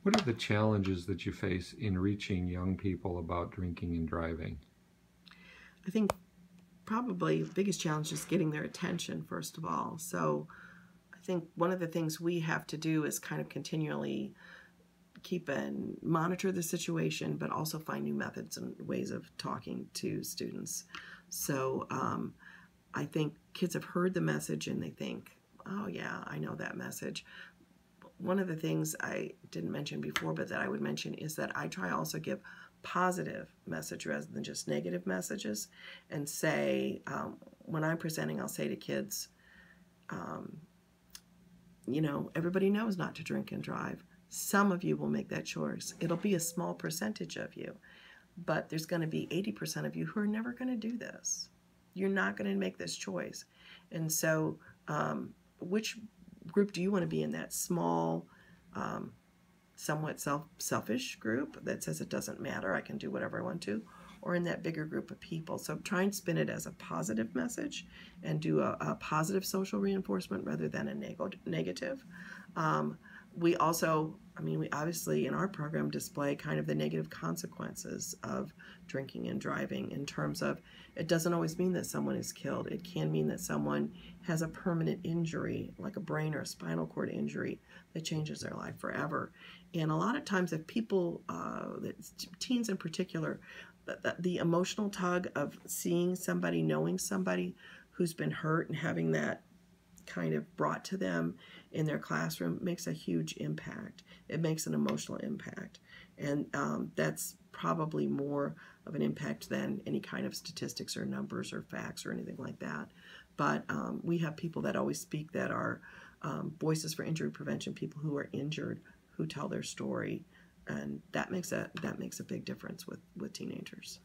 What are the challenges that you face in reaching young people about drinking and driving? I think probably the biggest challenge is getting their attention, first of all. So I think one of the things we have to do is kind of continually keep and monitor the situation, but also find new methods and ways of talking to students. So I think kids have heard the message and they think, oh, yeah, I know that message. One of the things I didn't mention before, but that I would mention, is that I try also give positive message rather than just negative messages, and say, when I'm presenting, I'll say to kids, um, everybody knows not to drink and drive. Some of you will make that choice. It'll be a small percentage of you, but there's going to be 80% of you who are never going to do this. You're not going to make this choice. And so, which group do you want to be in? That small, somewhat selfish group that says it doesn't matter, I can do whatever I want to, or in that bigger group of people? So try and spin it as a positive message and do a positive social reinforcement rather than a negative. We also, we obviously in our program display kind of the negative consequences of drinking and driving, in terms of, it doesn't always mean that someone is killed. It can mean that someone has a permanent injury, like a brain or a spinal cord injury, that changes their life forever. And a lot of times, if people, teens in particular, the emotional tug of seeing somebody, knowing somebody who's been hurt and having that kind of brought to them in their classroom makes a huge impact. It makes an emotional impact. And that's probably more of an impact than any kind of statistics or numbers or facts or anything like that. But we have people that always speak that are voices for injury prevention, people who are injured, who tell their story. And that makes a big difference with teenagers.